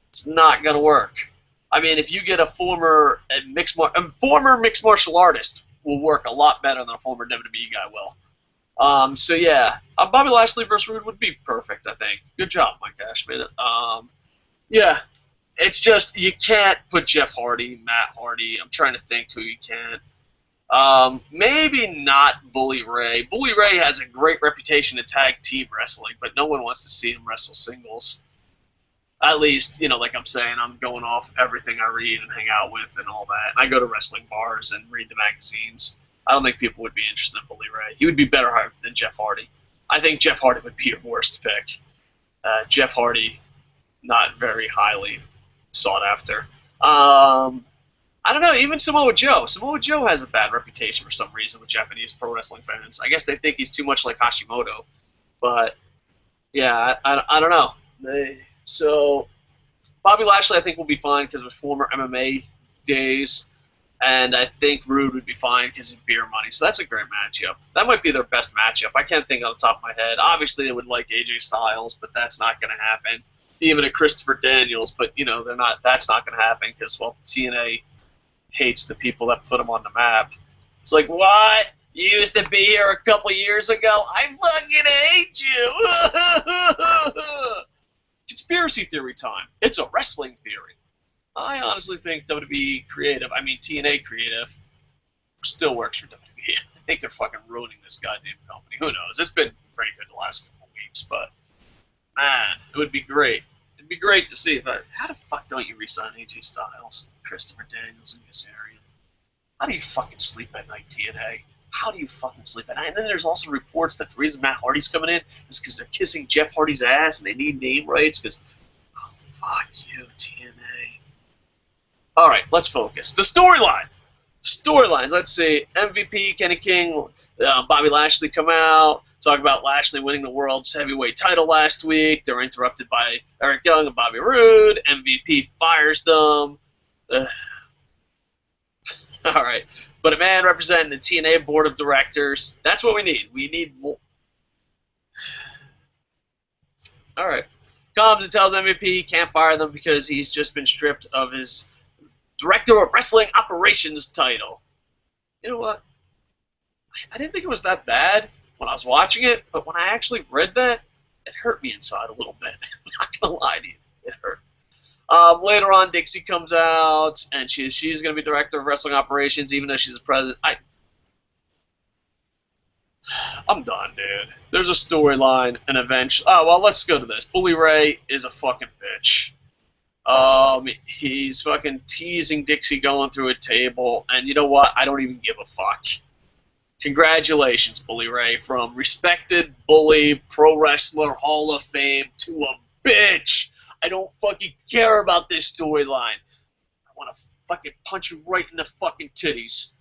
[SPEAKER 1] It's not going to work. I mean, if you get a former mixed martial artist will work a lot better than a former WWE guy will. So yeah, Bobby Lashley versus Rude would be perfect, I think. Good job, Mike Ashman. Yeah, it's just you can't put Jeff Hardy, Matt Hardy. I'm trying to think who you can. Maybe not Bully Ray. Bully Ray has a great reputation in tag team wrestling, but no one wants to see him wrestle singles. At least, like I'm saying, I'm going off everything I read and hang out with and all that. And I go to wrestling bars and read the magazines. I don't think people would be interested in Bully Ray. He would be better than Jeff Hardy. I think Jeff Hardy would be your worst pick. Jeff Hardy, not very highly sought after. I don't know, even Samoa Joe. Samoa Joe has a bad reputation for some reason with Japanese pro wrestling fans. I guess they think he's too much like Hashimoto. But, yeah, I don't know. So, Bobby Lashley, I think, will be fine because of his former MMA days. And I think Rude would be fine because of Beer Money. So that's a great matchup. That might be their best matchup. I can't think on the top of my head. Obviously, they would like AJ Styles, but that's not going to happen. Even a Christopher Daniels, but, they're not. That's not going to happen because, well, TNA hates the people that put them on the map. It's like, what? You used to be here a couple years ago? I fucking hate you! Conspiracy theory time. It's a wrestling theory. I honestly think WWE creative, TNA creative, still works for WWE. I think they're fucking ruining this goddamn company. Who knows? It's been pretty good the last couple weeks, but man, it would be great. It'd be great to see how the fuck don't you resign AJ Styles, Christopher Daniels, and Kazarian? How do you fucking sleep at night, TNA? How do you fucking sleep at night? And then there's also reports that the reason Matt Hardy's coming in is because they're kissing Jeff Hardy's ass and they need name rights because, oh, fuck you, TNA. All right, let's focus. The storyline. Storylines. Let's see. MVP, Kenny King, Bobby Lashley come out, talk about Lashley winning the world's heavyweight title last week. They're interrupted by Eric Young and Bobby Roode. MVP fires them. All right. But a man representing the TNA board of directors. That's what we need. We need more. All right. Comes and tells MVP he can't fire them because he's just been stripped of his Director of Wrestling Operations title. You know what? I didn't think it was that bad when I was watching it, but when I actually read that, it hurt me inside a little bit. I'm not going to lie to you. It hurt. Later on, Dixie comes out, and she's going to be Director of Wrestling Operations, even though she's a president. I'm done, dude. There's a storyline, and eventually... Oh, well, let's go to this. Bully Ray is a fucking bitch. He's fucking teasing Dixie going through a table, and you know what? I don't even give a fuck. Congratulations, Bully Ray, from respected bully, pro wrestler, Hall of Fame, to a bitch. I don't fucking care about this storyline. I want to fucking punch you right in the fucking titties.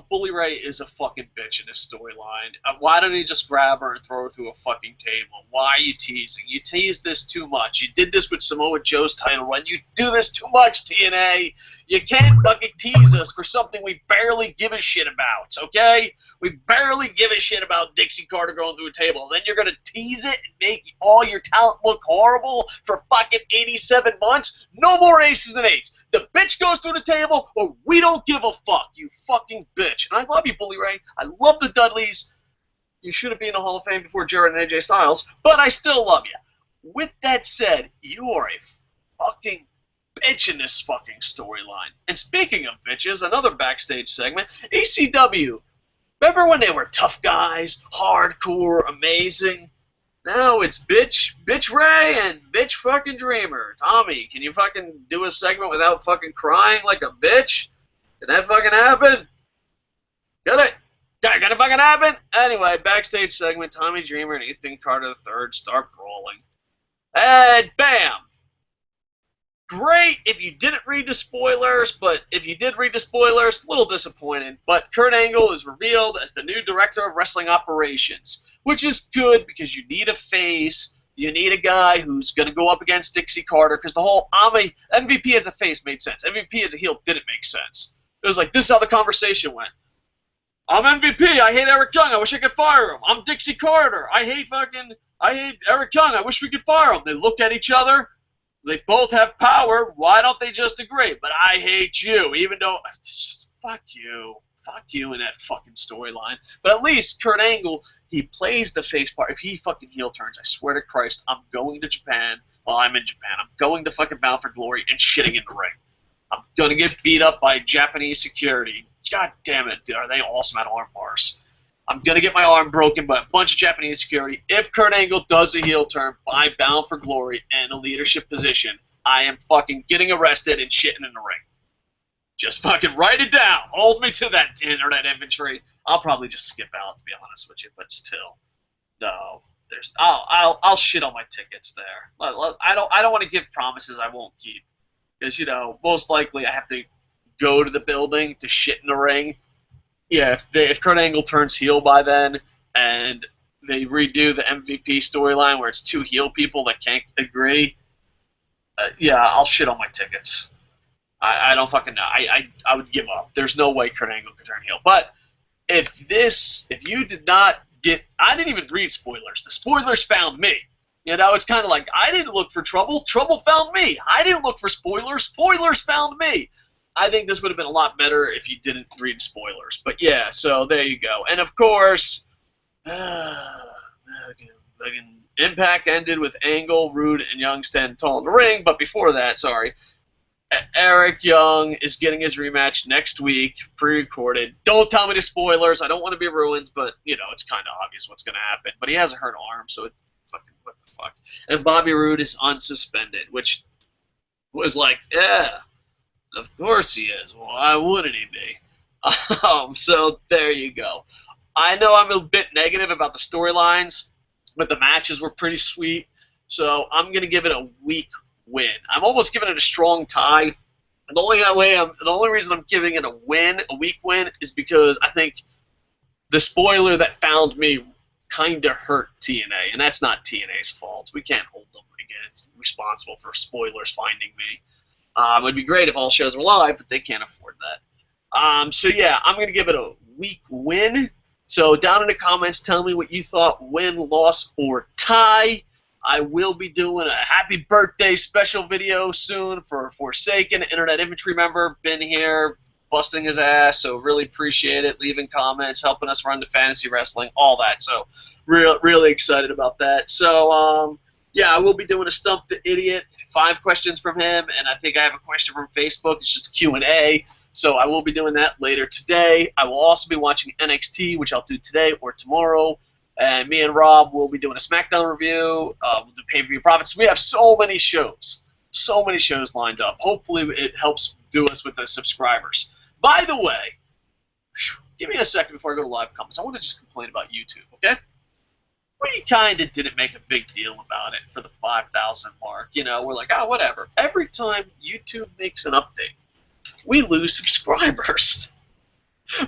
[SPEAKER 1] Bully Ray is a fucking bitch in this storyline. Why don't you just grab her and throw her through a fucking table? Why are you teasing? You teased this too much. You did this with Samoa Joe's title run. You do this too much, TNA. You can't fucking tease us for something we barely give a shit about, okay? We barely give a shit about Dixie Carter going through a table. Then you're going to tease it and make all your talent look horrible for fucking 87 months? No more aces and eights. The bitch goes through the table, or we don't give a fuck, you fucking bitch. And I love you, Bully Ray. I love the Dudleys. You shouldn't be in the Hall of Fame before Jarrett and AJ Styles, but I still love you. With that said, you are a fucking bitch in this fucking storyline. And speaking of bitches, another backstage segment, ECW. Remember when they were tough guys, hardcore, amazing? Now it's Bitch Ray and Bitch fucking Dreamer. Tommy, can you fucking do a segment without fucking crying like a bitch? Can that fucking happen? Get it? Gonna fucking happen? Anyway, backstage segment, Tommy Dreamer and Ethan Carter III start brawling. And bam! Great if you didn't read the spoilers, but if you did read the spoilers, a little disappointed. But Kurt Angle is revealed as the new director of wrestling operations, which is good because you need a face. You need a guy who's going to go up against Dixie Carter, because the whole MVP as a face made sense. MVP as a heel didn't make sense. It was like, this is how the conversation went. I'm MVP. I hate Eric Young. I wish I could fire him. I'm Dixie Carter. I hate Eric Young. I wish we could fire him. They look at each other. They both have power. Why don't they just agree? But I hate you, even though fuck you in that fucking storyline. But at least Kurt Angle, he plays the face part. If he fucking heel turns, I swear to Christ, I'm going to Japan. Well, I'm in Japan. I'm going to fucking Bound for Glory and shitting in the ring. I'm gonna get beat up by Japanese security. God damn it, are they awesome at arm bars? I'm going to get my arm broken by a bunch of Japanese security. If Kurt Angle does a heel turn by Bound for Glory in a leadership position, I am fucking getting arrested and shitting in the ring. Just fucking write it down. Hold me to that internet inventory. I'll probably just skip out, to be honest with you, but still. No. I'll shit on my tickets there. I don't want to give promises I won't keep. Because, most likely I have to go to the building to shit in the ring. Yeah, if Kurt Angle turns heel by then, and they redo the MVP storyline where it's two heel people that can't agree, yeah, I'll shit on my tickets. I don't fucking know. I would give up. There's no way Kurt Angle could turn heel. But if you did not get, I didn't even read spoilers. The spoilers found me. It's kind of like, I didn't look for trouble. Trouble found me. I didn't look for spoilers. Spoilers found me. I think this would have been a lot better if you didn't read spoilers. But yeah, so there you go. And of course, Impact ended with Angle, Rude, and Young standing tall in the ring. But before that, Eric Young is getting his rematch next week, pre-recorded. Don't tell me the spoilers. I don't want to be ruined, but, it's kind of obvious what's going to happen. But he has a hurt arm, so it's fucking, what the fuck. And Bobby Roode is unsuspended, which was like, yeah. Of course he is. Why wouldn't he be? So there you go. I know I'm a bit negative about the storylines, but the matches were pretty sweet. So I'm gonna give it a weak win. I'm almost giving it a strong tie. And the only reason I'm giving it a weak win, is because I think the spoiler that found me kind of hurt TNA, and that's not TNA's fault. We can't hold them responsible for spoilers finding me. It would be great if all shows were live, but they can't afford that. So yeah, I'm going to give it a weak win. So down in the comments, tell me what you thought, win, loss, or tie. I will be doing a happy birthday special video soon for Forsaken, Internet Infantry member. Been here, busting his ass, so really appreciate it. Leaving comments, helping us run the fantasy wrestling, all that. So really excited about that. So yeah, I will be doing a Stump the Idiot. 5 questions from him, and I think I have a question from Facebook. It's just a Q&A, so I will be doing that later today. I will also be watching NXT, which I'll do today or tomorrow, and me and Rob will be doing a SmackDown review. We'll do pay-per-view profits. We have so many shows lined up. Hopefully it helps do us with the subscribers. By the way, give me a second before I go to live comments. I want to just complain about YouTube, okay? We kind of didn't make a big deal about it for the 5,000 mark. We're like, oh, whatever. Every time YouTube makes an update, we lose subscribers.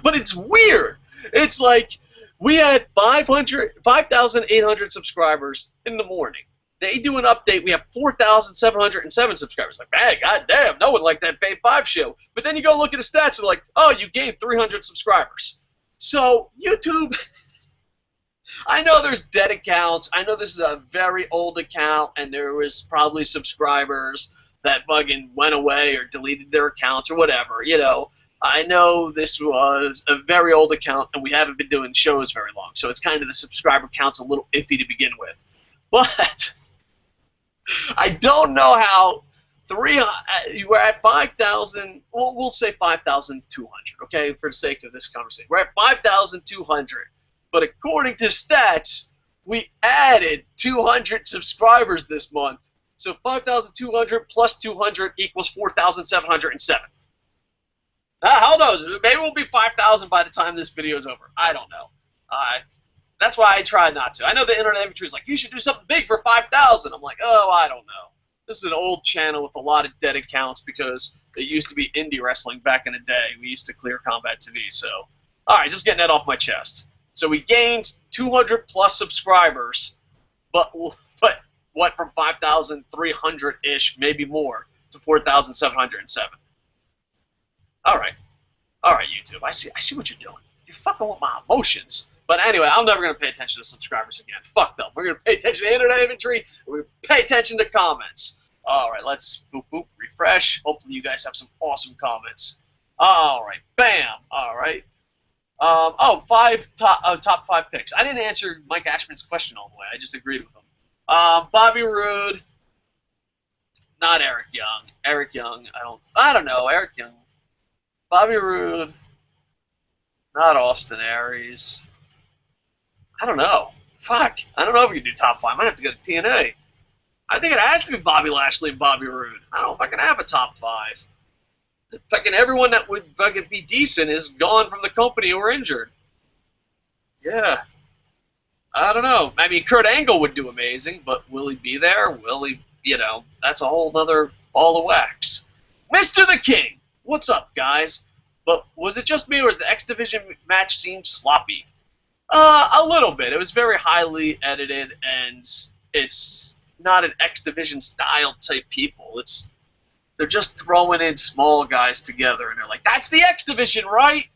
[SPEAKER 1] But it's weird. It's like we had 5,800 subscribers in the morning. They do an update. We have 4,707 subscribers. Like, man, goddamn, no one liked that Fave 5 show. But then you go look at the stats, and like, oh, you gained 300 subscribers. So YouTube... I know there's dead accounts. I know this is a very old account, and there was probably subscribers that fucking went away or deleted their accounts or whatever, I know this was a very old account, and we haven't been doing shows very long, so it's kind of the subscriber count's a little iffy to begin with. But I don't know how we're at 5,000, we'll say 5,200, okay, for the sake of this conversation. We're at 5,200. But according to stats, we added 200 subscribers this month. So 5,200 plus 200 equals 4,707. Who knows? Maybe we'll be 5,000 by the time this video is over. I don't know. That's why I try not to. I know the internet infantry is like, you should do something big for 5,000. I'm like, oh, I don't know. This is an old channel with a lot of dead accounts because it used to be indie wrestling back in the day. We used to clear Combat TV. So, all right, just getting that off my chest. So we gained 200 plus subscribers, but what, from 5,300-ish, maybe more, to 4,707. All right, YouTube. I see what you're doing. You're fucking with my emotions. But anyway, I'm never going to pay attention to subscribers again. Fuck them. We're going to pay attention to internet inventory. We're going to pay attention to comments. All right, let's boop, refresh. Hopefully you guys have some awesome comments. All right, bam. All right. Top 5 picks. I didn't answer Mike Ashman's question all the way. I just agreed with him. Bobby Roode. Not Eric Young. Eric Young. I don't know. Eric Young. Bobby Roode. Not Austin Aries. I don't know. Fuck. I don't know if we can do top 5. I might have to go to TNA. I think it has to be Bobby Lashley and Bobby Roode. I don't know if I can have a top 5. Fucking everyone that would fucking be decent is gone from the company or injured. Yeah. I don't know. I mean, Kurt Angle would do amazing, but will he be there? Will he, that's a whole other ball of wax. Mr. the King. What's up, guys? But was it just me, or was the X Division match seemed sloppy? A little bit. It was very highly edited, and it's not an X Division style type people. They're just throwing in small guys together, and they're like, "That's the X Division, right?"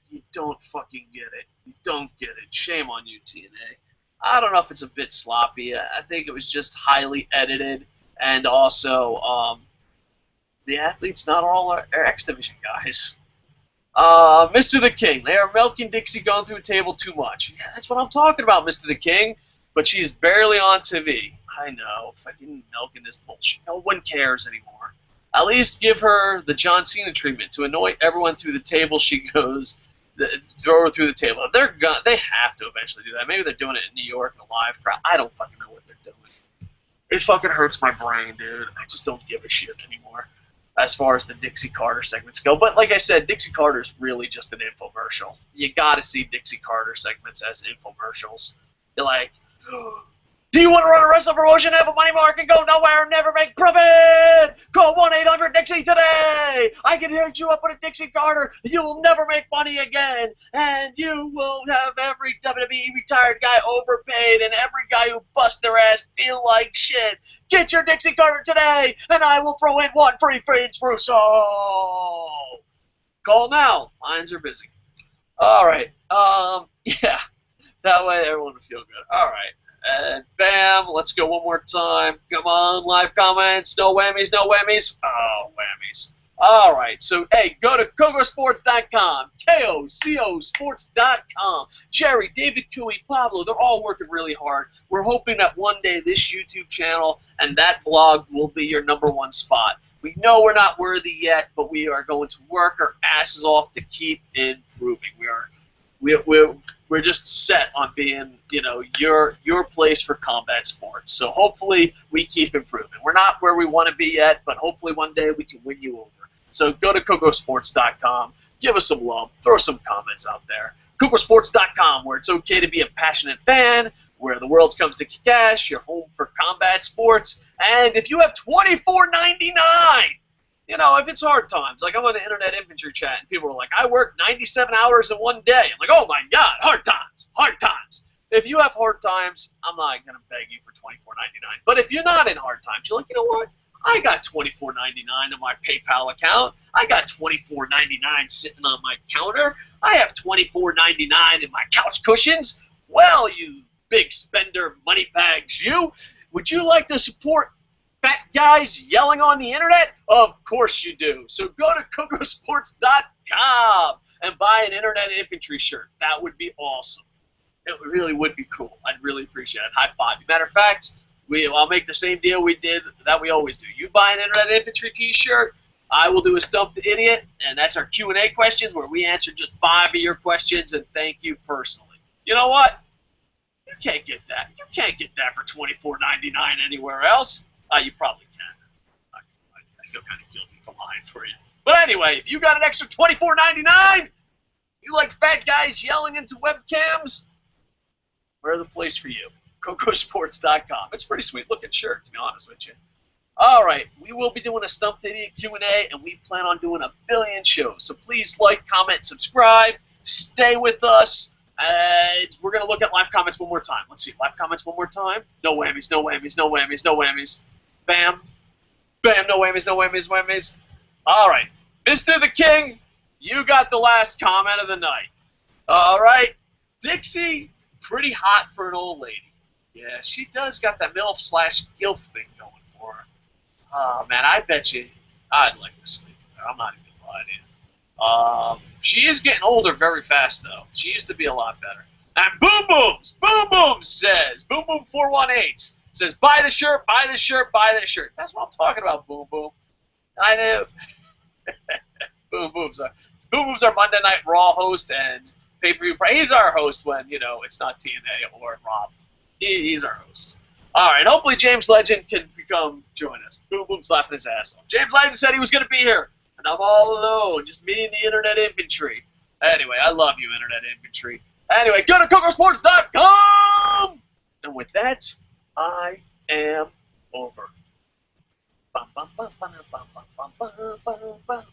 [SPEAKER 1] You don't fucking get it. You don't get it. Shame on you, TNA. I don't know if it's a bit sloppy. I think it was just highly edited, and also the athletes not all are X Division guys. Mr. the King. They are milking Dixie going through a table too much. Yeah, that's what I'm talking about, Mr. the King. But she's barely on TV. I know. Fucking milking this bullshit. No one cares anymore. At least give her the John Cena treatment. To annoy everyone through the table, she goes, throw her through the table. They have to eventually do that. Maybe they're doing it in New York in a live crowd. I don't fucking know what they're doing. It fucking hurts my brain, dude. I just don't give a shit anymore as far as the Dixie Carter segments go. But like I said, Dixie Carter's really just an infomercial. You gotta see Dixie Carter segments as infomercials. You're like, do you want to run a wrestling promotion, have a money mark, and go nowhere and never make profit? Call 1-800-DIXIE today! I can hook you up with a Dixie Carter. You will never make money again, and you will have every WWE retired guy overpaid and every guy who bust their ass feel like shit. Get your Dixie Carter today, and I will throw in one free Friends Russo. Call now. Lines are busy. All right. Yeah. That way everyone will feel good. All right. And bam, let's go one more time. Come on, live comments. No whammies, no whammies. Oh, whammies. All right, so, hey, go to Kocosports.com, KOCOsports.com. Jerry, David Cooey, Pablo, they're all working really hard. We're hoping that one day this YouTube channel and that blog will be your #1 spot. We know we're not worthy yet, but we are going to work our asses off to keep improving. We're just set on being, your place for combat sports. So hopefully we keep improving. We're not where we want to be yet, but hopefully one day we can win you over. So go to Kocosports.com, give us some love, throw some comments out there. Kocosports.com, where it's okay to be a passionate fan, where the world comes to kick ass, your home for combat sports. And if you have $24.99, if it's hard times, like I'm on the internet infantry chat, and people are like, I work 97 hours in one day. I'm like, oh my God, hard times, hard times. If you have hard times, I'm not going to beg you for $24.99. But if you're not in hard times, you're like, you know what? I got $24.99 in my PayPal account. I got $24.99 sitting on my counter. I have $24.99 in my couch cushions. Well, you big spender money bags, would you like to support fat guys yelling on the internet? Of course you do. So go to Kocosports.com and buy an internet infantry shirt. That would be awesome. It really would be cool. I'd really appreciate it. High five. Matter of fact, I'll make the same deal we did that we always do. You buy an internet infantry t-shirt, I will do a Stump the Idiot, and that's our Q&A questions where we answer just 5 of your questions and thank you personally. You know what? You can't get that. You can't get that for $24.99 anywhere else. You probably can. I feel kind of guilty for lying for you. But anyway, if you got an extra $24.99, you like fat guys yelling into webcams, we're the place for you. Kocosports.com. It's a pretty sweet looking shirt, to be honest with you. All right, we will be doing a Stumped Idiot Q&A, and we plan on doing a billion shows. So please like, comment, subscribe. Stay with us. We're going to look at live comments one more time. Let's see, live comments one more time. No whammies, no whammies, no whammies, no whammies. Bam. Bam, no whammies, no whammies, whammies. All right, Mr. the King, you got the last comment of the night. All right, Dixie, pretty hot for an old lady. Yeah, she does got that MILF/GILF thing going for her. Oh, man, I bet you I'd like to sleep with her. I'm not even going to lie to you. She is getting older very fast, though. She used to be a lot better. And Boom Booms says, Boom Boom 418 says, buy the shirt, buy the shirt, buy the shirt. That's what I'm talking about, Boom Boom. I knew. Boom Boom's our Monday Night Raw host and pay-per-view. He's our host when, it's not TNA or Rob. He's our host. All right, hopefully James Legend can join us. Boom Boom's laughing his ass off. James Legend said he was going to be here, and I'm all alone, just me and the Internet Infantry. Anyway, I love you, Internet Infantry. Anyway, go to Kocosports.com! And with that, I am over. Bum, bum, bum, bum, bum, bum, bum, bum, bum, bum.